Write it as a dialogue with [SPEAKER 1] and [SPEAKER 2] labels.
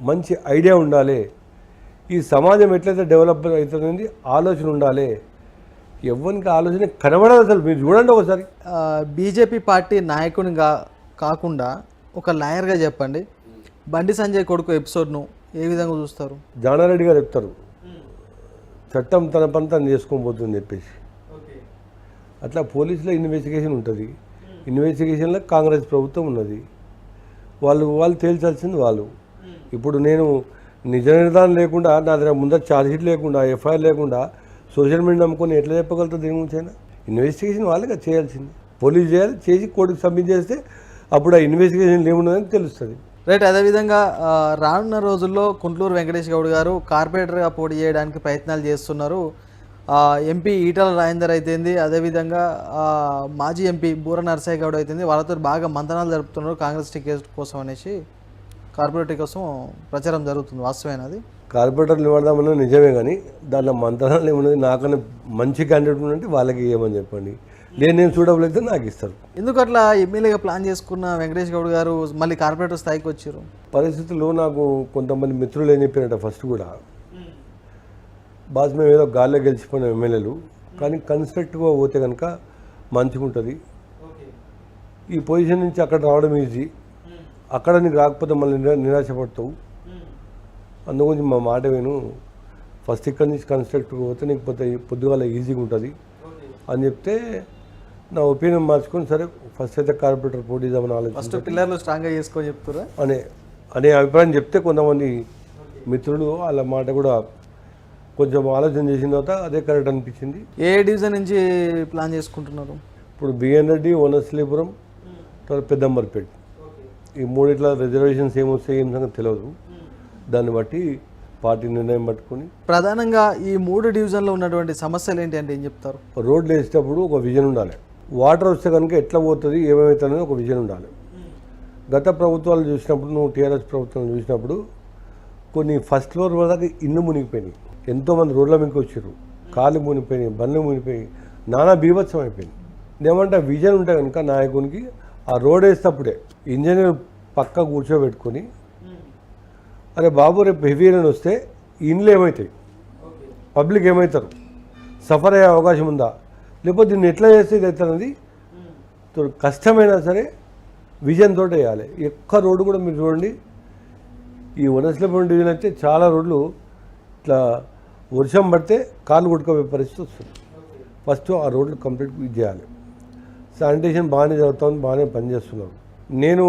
[SPEAKER 1] మంచి ఐడియా ఉండాలి, ఈ సమాజం ఎట్లయితే డెవలప్ అవుతుందని ఆలోచన ఉండాలి. ఎవరికి ఆలోచన కనబడదు అసలు. మీరు చూడండి ఒకసారి.
[SPEAKER 2] బీజేపీ పార్టీ నాయకునిగా కాకుండా ఒక లాయర్గా చెప్పండి, బండి సంజయ్ కొడుకు ఎపిసోడ్ను ఏ విధంగా చూస్తారు?
[SPEAKER 1] జానారెడ్డి గారు చెప్తారు, చట్టం తన పని తను చేసుకొని పోతుందని చెప్పేసి. అట్లా పోలీసులో ఇన్వెస్టిగేషన్ ఉంటుంది, ఇన్వెస్టిగేషన్లో కాంగ్రెస్ ప్రభుత్వం ఉన్నది, వాళ్ళు తేల్చాల్సింది వాళ్ళు. ఇప్పుడు నేను నిజ నిర్ధారణ లేకుండా, నా దగ్గర ముందర ఛార్జ్షీట్ లేకుండా, ఎఫ్ఐఆర్ లేకుండా సోషల్ మీడియా నమ్ముకొని ఎట్లా చెప్పగలుగుతుంది? దేని గురించి అయినా ఇన్వెస్టిగేషన్ వాళ్ళగా చేయాల్సింది, పోలీసు చేయాలి. చేసి కోర్టుకు సబ్మిట్ చేస్తే అప్పుడు ఆ ఇన్వెస్టిగేషన్ ఏమున్నదని తెలుస్తుంది.
[SPEAKER 2] రైట్. అదేవిధంగా రానున్న రోజుల్లో కుంట్లూరు వెంకటేష్ గౌడ్ గారు కార్పొరేటర్గా పోటీ చేయడానికి ప్రయత్నాలు చేస్తున్నారు. ఎంపీ ఈటల రాజేందర్ అయితేంది, అదేవిధంగా మాజీ ఎంపీ బూర నరసయ్య గౌడ్ అయితేంది, వాళ్ళతో బాగా మంతనాలు జరుపుతున్నారు కాంగ్రెస్ టికెట్ కోసం అనేసి. కార్పొరేటర్ కోసం ప్రచారం జరుగుతుంది, వాస్తవేనది?
[SPEAKER 1] కార్పొరేటర్లు ఇవ్వడమన్నా నిజమే, కానీ దాంట్లో మంత్రాలు ఏమున్నది? నాకన్నా మంచి క్యాండిడేట్ ఉన్నట్టు వాళ్ళకి ఇవ్వమని చెప్పండి, నేను సూటబుల్ అయితే నాకు ఇస్తారు.
[SPEAKER 2] ఎందుకు అట్లా ఎమ్మెల్యేగా ప్లాన్ చేసుకున్న వెంకటేష్ గౌడ్ గారు మళ్ళీ కార్పొరేటర్ స్థాయికి వచ్చారు?
[SPEAKER 1] పరిస్థితుల్లో నాకు కొంతమంది మిత్రులు ఏం చెప్పారంట, ఫస్ట్ కూడా బాస్ మేము ఏదో గాల్లో గెలిచిపోయిన ఎమ్మెల్యేలు, కానీ కన్స్ట్రక్టివ్గా పోతే కనుక మంచిగా ఉంటుంది. ఈ పొజిషన్ నుంచి అక్కడ రావడం ఈజీ, అక్కడ నీకు రాకపోతే మళ్ళీ నిరాశపడతావు. అందుగురించి మా మాట విను, ఫస్ట్ ఇక్కడి నుంచి కన్స్ట్రక్టివ్గా పోతే నీకు పొద్దుగాల ఈజీగా ఉంటుంది అని చెప్తే నా ఒపీనియన్ మార్చుకొని, సరే ఫస్ట్ అయితే కార్పొరేటర్ పోటీ చేద్దామని ఆలోచన
[SPEAKER 2] పిల్లర్లు స్ట్రాంగ్గా చేసుకొని చెప్తారా
[SPEAKER 1] అనే అభిప్రాయం చెప్తే, కొంతమంది మిత్రులు వాళ్ళ మాట కూడా కొంచెం ఆలోచన చేసిన తర్వాత అదే కరెక్ట్ అనిపించింది.
[SPEAKER 2] ఏ డివిజన్ నుంచి ప్లాన్ చేసుకుంటున్నారు?
[SPEAKER 1] ఇప్పుడు బిఎన్ రెడ్డి, వనశ్లీపురం, తర్వాత పెద్దంబర్పేట, ఈ మూడిట్ల రిజర్వేషన్స్ ఏమొస్తాయి ఏం సంగతి తెలియదు. దాన్ని బట్టి పార్టీ నిర్ణయం పట్టుకొని,
[SPEAKER 2] ప్రధానంగా ఈ 3 డివిజన్లో ఉన్నటువంటి సమస్యలు ఏంటి అంటే ఏం చెప్తారు?
[SPEAKER 1] రోడ్లు వేసేటప్పుడు ఒక విజన్ ఉండాలి, వాటర్ వస్తే కనుక ఎట్లా పోతుంది ఏమవుతుంది ఒక విజన్ ఉండాలి. గత ప్రభుత్వాలు చూసినప్పుడు, నువ్వు టీఆర్ఎస్ ప్రభుత్వం చూసినప్పుడు కొన్ని ఫస్ట్ ఫ్లోర్ వరకు ఇల్లు మునిగిపోయినాయి, ఎంతోమంది రోడ్ల మీదకి వచ్చారు, కాళ్ళు మునిగిపోయినాయి, బండ్లు మునిగిపోయి నానా బీభత్సం అయిపోయింది. ఏమంటే విజన్ ఉంటే కనుక నాయకునికి ఆ రోడ్ వేసేటప్పుడే ఇంజనీర్ పక్క కూర్చోబెట్టుకొని, అరే బాబు రేపు హెవీ రైన్ వస్తే ఇండ్లు ఏమవుతాయి, పబ్లిక్ ఏమవుతారు, సఫర్ అయ్యే అవకాశం ఉందా, లేకపోతే దీన్ని ఎట్లా చేస్తే ఇది అవుతున్నది కష్టమైనా సరే విజన్ తోటి వేయాలి. ఎక్క రోడ్డు కూడా మీరు చూడండి, ఈ వనశ్లీపురం డివిజన్ అయితే చాలా రోడ్లు ఇట్లా వర్షం పడితే కాళ్ళు కొట్టుకోవే పరిస్థితి వస్తుంది. ఫస్ట్ ఆ రోడ్లు కంప్లీట్ చేయాలి. శానిటేషన్ బాగానే జరుగుతుంది, బాగానే పనిచేస్తున్నారు. నేను